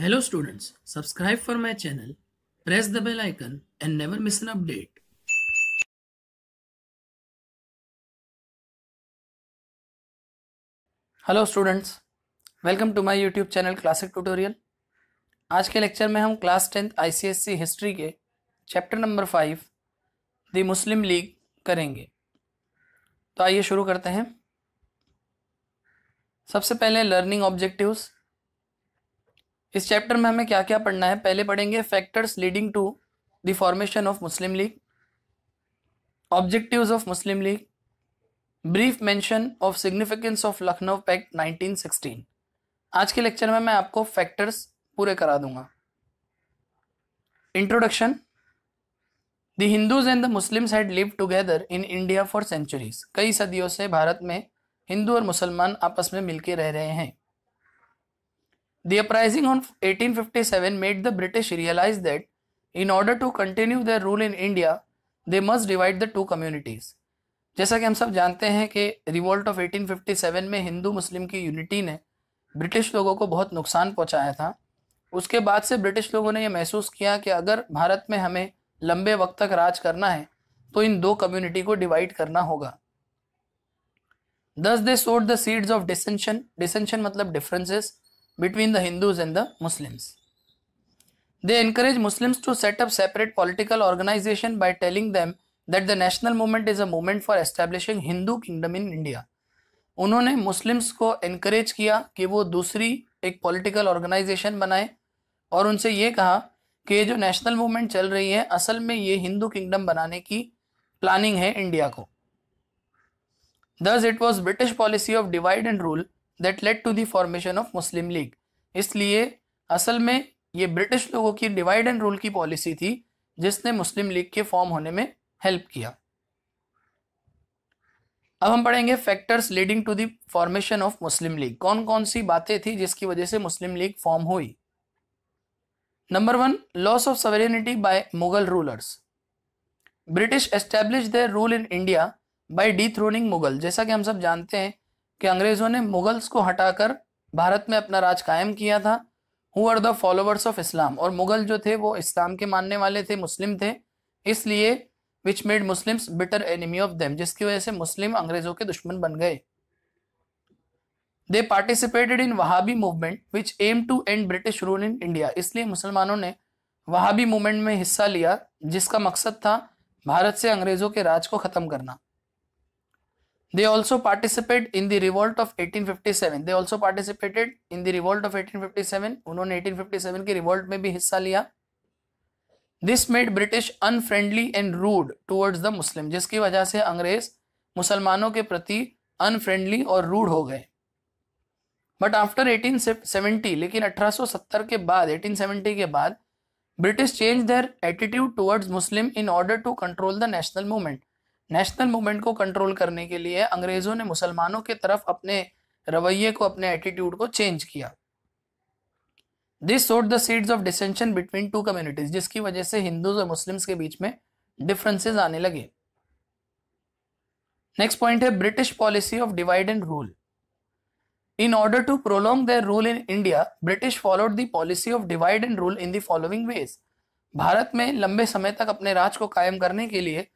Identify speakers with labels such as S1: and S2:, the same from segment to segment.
S1: Hello students, subscribe for my channel, press the bell icon and never miss an update.
S2: Hello students, welcome to my YouTube channel classic tutorial. आज के lecture में हम class 10th ICSC history के chapter number 5 the Muslim League करेंगे। तो आइए शुरू करते हैं। सबसे पहले लर्निंग ऑब्जेक्टिव्स। इस चैप्टर में हमें क्या क्या पढ़ना है, पहले पढ़ेंगे factors leading to the formation of Muslim League, objectives of Muslim League, brief mention of significance of Lucknow Pact 1916। आज के लेक्चर में मैं आपको फैक्टर्स पूरे करा दूंगा। Introduction. The Hindus and the Muslims had lived together in India for centuries. कई सदियों से भारत में हिंदू और मुसलमान आपस में मिलकर रह रहे हैं। The uprising of 1857 made the British realise that in order to continue their rule in India they must divide the two communities. जैसा कि हम सब जानते हैं कि रिवोल्ट ऑफ 1857 में हिंदू मुस्लिम की यूनिटी ने ब्रिटिश लोगों को बहुत नुकसान पहुंचाया था। उसके बाद से ब्रिटिश लोगों ने यह महसूस किया कि अगर भारत में हमें लंबे वक्त तक राज करना है तो इन दो कम्युनिटी को डिवाइड करना होगा। Thus they sowed the seeds of dissension. Dissension मतलब differences between the Hindus and the Muslims. They encourage Muslims to set up separate political organization by telling them that the national movement is a movement for establishing Hindu kingdom in India. उन्होंने Muslims को encourage किया कि वो दूसरी एक political organization बनाए और उनसे ये कहा कि ये जो नेशनल मूवमेंट चल रही है असल में ये हिंदू किंगडम बनाने की प्लानिंग है इंडिया को। Thus it was British policy of divide and rule that led to the formation of Muslim League. इसलिए असल में ये ब्रिटिश लोगों की डिवाइड एंड रूल की पॉलिसी थी जिसने मुस्लिम लीग के फॉर्म होने में हेल्प किया। अब हम पढ़ेंगे factors leading to the formation of मुस्लिम लीग। कौन कौन सी बातें थी जिसकी वजह से मुस्लिम लीग फॉर्म हुई। Number 1, loss of sovereignty by Mughal rulers. British establish their rule in India by dethroning Mughal. जैसा कि हम सब जानते हैं कि अंग्रेजों ने मुगल्स को हटाकर भारत में अपना राज कायम किया था। Who are the followers of Islam, और मुगल जो थे वो इस्लाम के मानने वाले थे, मुस्लिम थे, इसलिए which made Muslims bitter enemy of them, जिसकी वजह से मुस्लिम अंग्रेजों के दुश्मन बन गए। They participated in Wahabi movement which aim to end British rule in India. इसलिए मुसलमानों ने वहाबी मूवमेंट में हिस्सा लिया जिसका मकसद था भारत से अंग्रेजों के राज को खत्म करना। They also participated in the revolt of 1857. They also participated in the revolt of 1857. उन्होंने 1857 की रिवोल्ट में भी हिस्सा लिया। This made British unfriendly and rude towards the Muslim, जिसकी वजह से अंग्रेज मुसलमानों के प्रति अनफ्रेंडली और रूड हो गए। बट आफ्टर 1870, लेकिन 1870 के बाद 1870 के बाद British change their attitude towards Muslim in order to control the national movement. National movement को कंट्रोल करने के लिए अंग्रेजों ने मुसलमानों के तरफ अपने रवैये को, अपने एटीट्यूड को चेंज किया। दिस सोड the seeds of डिसेंशन between two communities, जिसकी वजह से हिंदूज और मुस्लिम्स के बीच में डिफरेंसेस आने लगे। नेक्स्ट पॉइंट है British policy of divide and rule. In order to prolong their rule in India, British followed the policy of divide and rule in the following ways. Bharat में लंबे समय तक अपने राज को कायम करने के लिए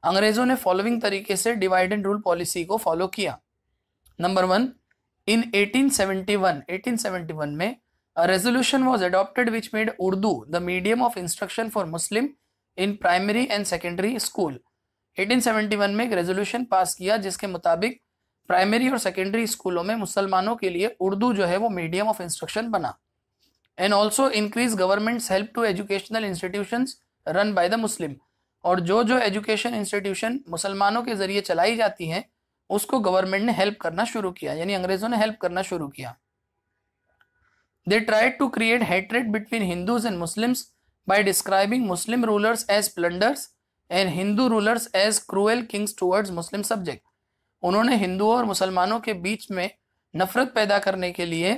S2: अंग्रेजों ने फॉलोइंग तरीके से डिवाइड एंड रूल पॉलिसी को फॉलो किया। नंबर 1, इन 1871 में a resolution was adopted which made Urdu the medium of instruction for Muslim in primary and secondary school. 1871 में एक रेजोल्यूशन पास किया जिसके मुताबिक प्राइमरी और सेकेंडरी स्कूलों में मुसलमानों के लिए उर्दू जो है वो मीडियम ऑफ इंस्ट्रक्शन बना। And also increase government's help to educational institutions run by the Muslim, और जो एजुकेशन इंस्टीट्यूशन मुसलमानों के जरिए चलाई जाती हैं उसको गवर्नमेंट ने हेल्प करना शुरू किया, यानी अंग्रेजों ने हेल्प करना शुरू किया। They tried to create hatred between Hindus and Muslims by describing Muslim rulers as plunders and Hindu rulers as cruel kings towards Muslim subject. उन्होंने हिंदुओं और मुसलमानों के बीच में नफरत पैदा करने के लिए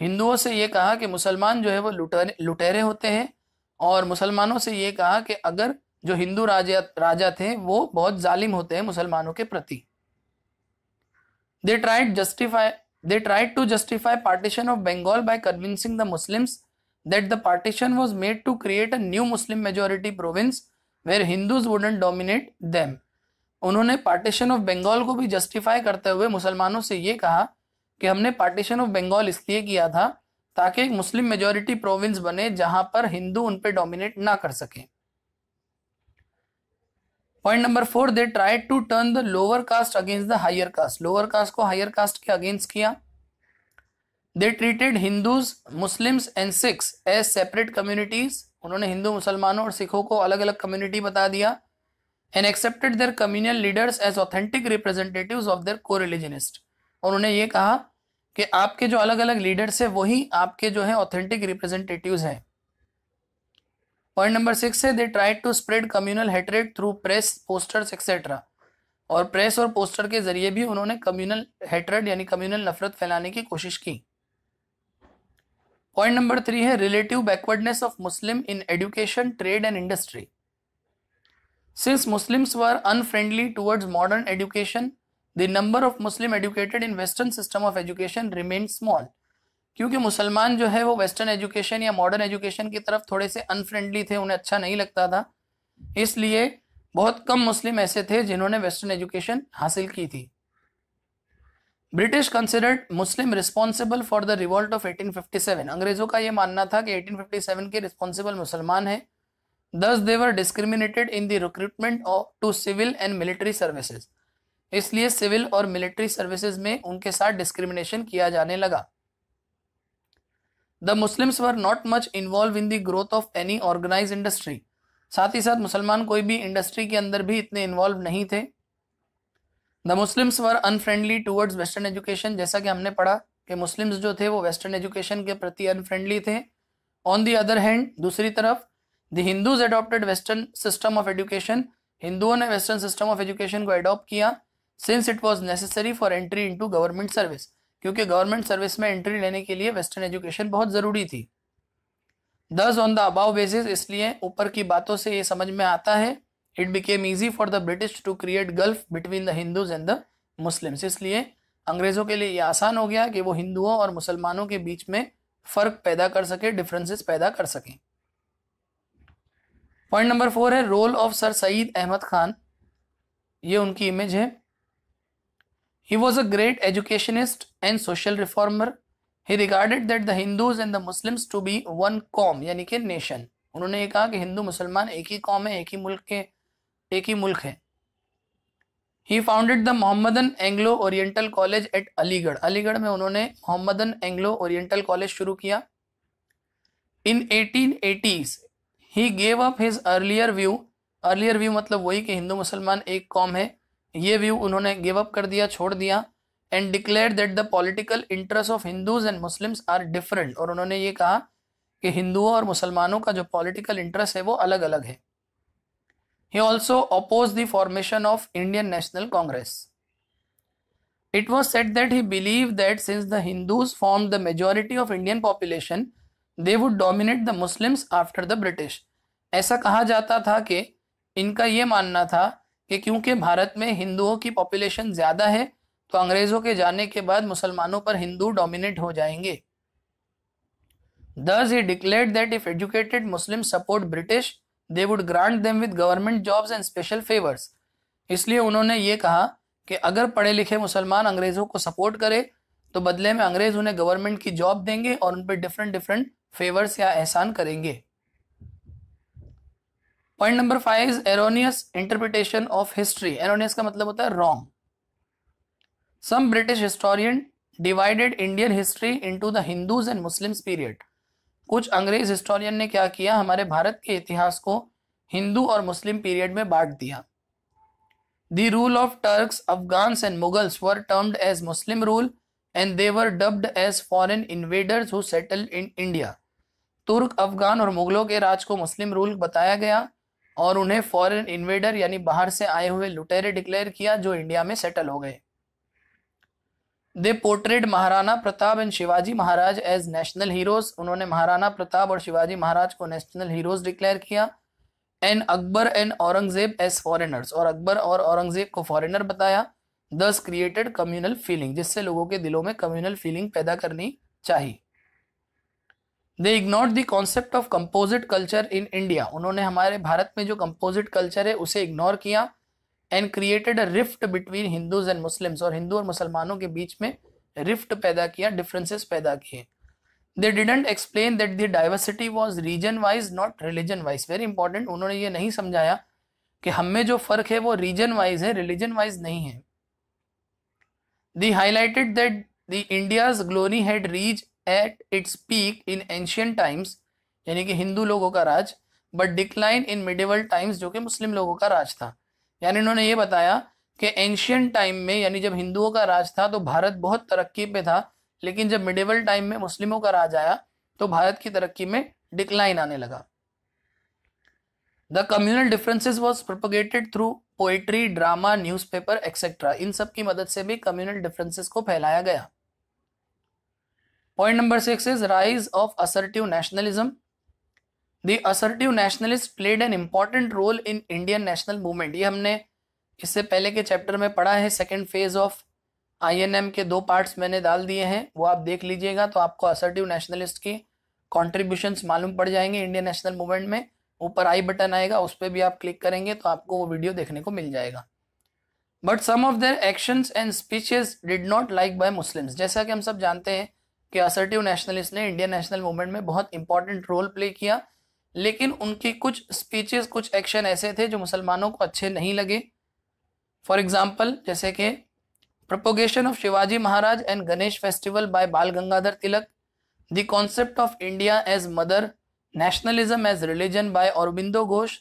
S2: हिंदुओं से ये कहा कि मुसलमान जो है वो लुटेरे होते हैं, और मुसलमानों से ये कहा कि अगर जो हिंदू राजा थे वो बहुत जालिम होते हैं मुसलमानों के प्रति। They tried to justify partition of Bengal by convincing the Muslims that the partition was made to create a new Muslim majority province where Hindus wouldn't dominate them. उन्होंने पार्टीशन ऑफ बंगाल को भी जस्टिफाई करते हुए मुसलमानों से ये कहा कि हमने पार्टीशन ऑफ बंगाल इसलिए किया था ताकि एक मुस्लिम मेजॉरिटी प्रोविंस बने जहां पर हिंदू उन पे डोमिनेट ना कर सके। Point number 4, they tried to turn the lower caste against the higher caste. Lower caste को हायर कास्ट के अगेंस्ट किया। They treated Hindus, Muslims and Sikhs as separate communities. उन्होंने हिंदू, मुसलमानों और सिखों को अलग अलग कम्युनिटी बता दिया। And accepted their communal leaders as authentic representatives of their coreligionist. उन्होंने ये कहा कि आपके जो अलग अलग लीडर्स है वही आपके जो है ऑथेंटिक रिप्रेजेंटेटिव्स हैं। पॉइंट नंबर 6 है they tried to spread communal hatred through press, posters etcetera. और प्रेस और पोस्टर के जरिए भी उन्होंने कम्युनल हेट्रेड यानी कम्युनल नफरत फैलाने की कोशिश की। पॉइंट नंबर 3 है relative backwardness of Muslim in education, trade and industry. Since Muslims were unfriendly towards modern education, the number of Muslim educated in western system of education remain small. क्योंकि मुसलमान जो है वो वेस्टर्न एजुकेशन या modern education की तरफ थोड़े से अनफ्रेंडली थे, उन्हें अच्छा नहीं लगता था, इसलिए बहुत कम मुस्लिम ऐसे थे जिन्होंने वेस्टर्न एजुकेशन हासिल की थी। British considered Muslim responsible for the revolt of 1857। अंग्रेजों का यह मानना था कि 1857 के रिस्पॉन्सिबल मुसलमान हैं। Thus they were discriminated in the recruitment to civil and military services। इसलिए सिविल और मिलिट्री सर्विसेज में उनके साथ डिस्क्रिमिनेशन किया जाने लगा। The Muslims were not much involved in the growth of any organized industry। साथ ही साथ मुसलमान कोई भी इंडस्ट्री के अंदर भी इतने इन्वॉल्व नहीं थे। The Muslims were unfriendly towards western education। जैसा कि हमने पढ़ा कि मुस्लिम्स जो थे वो वेस्टर्न एजुकेशन के प्रति अनफ्रेंडली थे। ऑन दी अदर हैंड, दूसरी तरफ The Hindus adopted Western system of education। हिंदुओं ने वेस्टर्न सिस्टम ऑफ एजुकेशन को अडॉप्ट किया since it was necessary for entry into government service। क्योंकि गवर्नमेंट सर्विस में एंट्री लेने के लिए वेस्टर्न एजुकेशन बहुत जरूरी थी। Thus on the above basis, इसलिए ऊपर की बातों से ये समझ में आता है it became easy for the British to create gulf between the Hindus and the Muslims। इसलिए अंग्रेजों के लिए ये आसान हो गया कि वो हिंदुओं और मुसलमानों के बीच में फर्क पैदा कर सके, डिफरेंसेस पैदा कर सकें। पॉइंट नंबर 4 है role of sir Syed Ahmed Khan. ये उनकी इमेज है। He was a great educationist and social reformer। He regarded that the Hindus and the Muslims to be one कौम यानी कि नेशन। उन्होंने ये कहा कि हिंदू मुसलमान एक ही कौम है, एक ही मुल्क है। He founded the Mohammedan Anglo Oriental College at Aligarh. Aligarh में उन्होंने मोहम्मदन एंग्लो ओरिएंटल कॉलेज शुरू किया। In 1880s he gave up his earlier view मतलब वही कि हिंदू मुसलमान एक कौम है, ये व्यू उन्होंने गिव अप कर दिया, छोड़ दिया। And declare that the political interest of Hindus and Muslims are different. और उन्होंने ये कहा कि हिंदुओं और मुसलमानों का जो पॉलिटिकल इंटरेस्ट है वो अलग अलग है। He also opposed the formation of Indian National Congress। It was said that he believed that since the Hindus formed the majority of Indian population, they would dominate the Muslims after the British। ऐसा कहा जाता था कि इनका ये मानना था कि क्योंकि भारत में हिंदुओं की पॉपुलेशन ज़्यादा है तो अंग्रेज़ों के जाने के बाद मुसलमानों पर हिंदू डोमिनेट हो जाएंगे। Thus he declared that if educated Muslims support British, they would grant them with government jobs and special favors। इसलिए उन्होंने ये कहा कि अगर पढ़े लिखे मुसलमान अंग्रेज़ों को सपोर्ट करे तो बदले में अंग्रेज़ उन्हें गवर्नमेंट की जॉब देंगे और उन पर डिफरेंट फेवर्स या एहसान करेंगे। Point number 5 erroneous interpretation of history. Erroneous का मतलब होता है wrong. Some British historian divided Indian history into the Hindus and Muslims period. कुछ अंग्रेज हिस्टोरियन ने क्या किया, हमारे भारत के इतिहास को हिंदू और मुस्लिम पीरियड में बांट दिया। The rule of Turks, Afghans and Mughals were termed as Muslim rule and they were dubbed as foreign invaders who settled in India. तुर्क, अफगान और मुगलों के राज को मुस्लिम रूल बताया गया और उन्हें फॉरेन इन्वेडर यानी बाहर से आए हुए लुटेरे डिक्लेयर किया जो इंडिया में सेटल हो गए। They portrayed Maharana Pratap and Shivaji Maharaj as national heroes. उन्होंने महाराणा प्रताप और शिवाजी महाराज को नेशनल हीरोज डिक्लेयर किया। And Akbar and Aurangzeb as foreigners. और अकबर और औरंगजेब को फॉरेनर बताया। दस क्रिएटेड कम्युनल फीलिंग, जिससे लोगों के दिलों में कम्युनल फीलिंग पैदा करनी चाहिए। They ignored the concept of composite culture in India, उन्होंने हमारे भारत में जो कंपोजिट कल्चर है उसे इग्नोर किया। And created a rift between Hindus and Muslims, और हिंदू और मुसलमानों के बीच में रिफ्ट पैदा किया, डिफरेंसेस पैदा किए। They didn't explain that the diversity was region wise not religion wise, very important, उन्होंने ये नहीं समझाया कि हम में जो फर्क है वो रीजन वाइज है, रिलीजन वाइज नहीं है। They highlighted that the India's glory had reach at its peak in ancient times, यानी कि हिंदू लोगों का राज, but decline in medieval times, जो कि मुस्लिम लोगों का राज था। यानी इन्होंने ये बताया कि एंशियंट टाइम में, यानी जब हिंदुओं का राज था तो भारत बहुत तरक्की पे था, लेकिन जब मिडिवल टाइम में मुस्लिमों का राज आया तो भारत की तरक्की में डिक्लाइन आने लगा। The communal differences was propagated through poetry, drama, newspaper etcetera, इन सब की मदद से भी कम्युनल डिफरेंसेस को फैलाया गया। Point number 6 is rise of assertive nationalism. The assertive nationalist played an important role in Indian national movement, ये हमने इससे पहले के चैप्टर में पढ़ा है। सेकेंड फेज ऑफ INM के 2 पार्ट्स मैंने डाल दिए हैं, वो आप देख लीजिएगा तो आपको असर्टिव नेशनलिस्ट की कॉन्ट्रीब्यूशंस मालूम पड़ जाएंगे इंडियन नेशनल मूवमेंट में। ऊपर आई बटन आएगा, उस पर भी आप क्लिक करेंगे तो आपको वो वीडियो देखने को मिल जाएगा। But some of their actions and speeches did not like by Muslims, जैसा कि हम सब जानते हैं कि असर्टिव नेशनलिस्ट ने इंडियन नेशनल मूवमेंट में बहुत इंपॉर्टेंट रोल प्ले किया, लेकिन उनकी कुछ स्पीचेस, कुछ एक्शन ऐसे थे जो मुसलमानों को अच्छे नहीं लगे। फॉर एग्जाम्पल, जैसे कि propagation of Shivaji Maharaj and Ganesh festival by Bal Gangadhar Tilak, the concept of India as mother, nationalism as religion by Aurobindo Ghosh,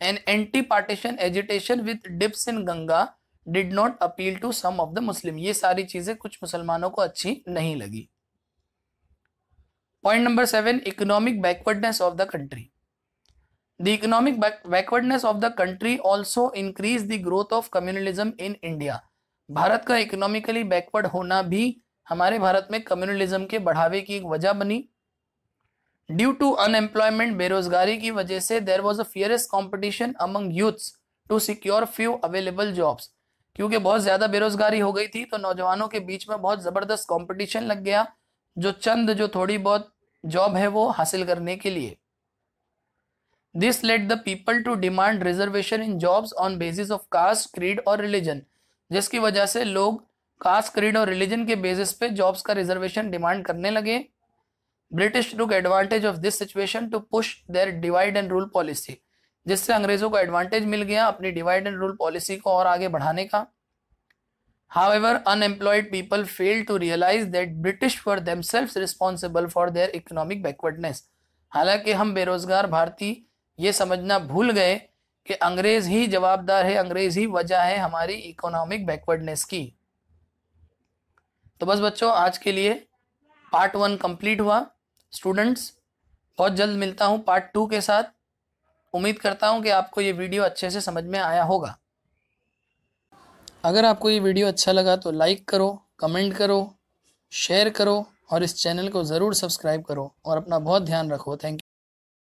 S2: and anti partition agitation with dips in Ganga did not appeal to some of the Muslim, ये सारी चीजें कुछ मुसलमानों को अच्छी नहीं लगी। Point number 7, economic backwardness of the country. The economic backwardness of the country also increase the growth of communalism in India, Bharat का इकोनॉमिकली बैकवर्ड होना भी हमारे भारत में कम्युनलिज्म के बढ़ावे की एक वजह बनी। ड्यू टू अनएम्प्लॉयमेंट, बेरोजगारी की वजह से there was a fiercest competition among youths to secure few available jobs, क्योंकि बहुत ज्यादा बेरोजगारी हो गई थी तो नौजवानों के बीच में बहुत जबरदस्त कंपटीशन लग गया जो थोड़ी बहुत जॉब है वो हासिल करने के लिए। This led the people to demand reservation in jobs on basis of caste, creed और रिलीजन, जिसकी वजह से लोग कास्ट, क्रीड और रिलीजन के बेसिस पे जॉब्स का रिजर्वेशन डिमांड करने लगे। British took advantage of this situation to push their divide and rule policy, जिससे अंग्रेजों को एडवांटेज मिल गया अपनी डिवाइड एंड रूल पॉलिसी को और आगे बढ़ाने का। However, unemployed people failed to realize that British were themselves responsible for their economic backwardness. हालांकि हम बेरोजगार भारतीय ये समझना भूल गए कि अंग्रेज ही जवाबदार है, अंग्रेज ही वजह है हमारी इकोनॉमिक बैकवर्डनेस की। तो बस बच्चों, आज के लिए पार्ट 1 कंप्लीट हुआ। स्टूडेंट्स, बहुत जल्द मिलता हूँ पार्ट 2 के साथ। उम्मीद करता हूँ कि आपको ये वीडियो अच्छे से समझ में आया होगा। अगर आपको ये वीडियो अच्छा लगा तो लाइक करो, कमेंट करो, शेयर करो और इस चैनल को ज़रूर सब्सक्राइब करो और अपना बहुत ध्यान रखो। Thank you.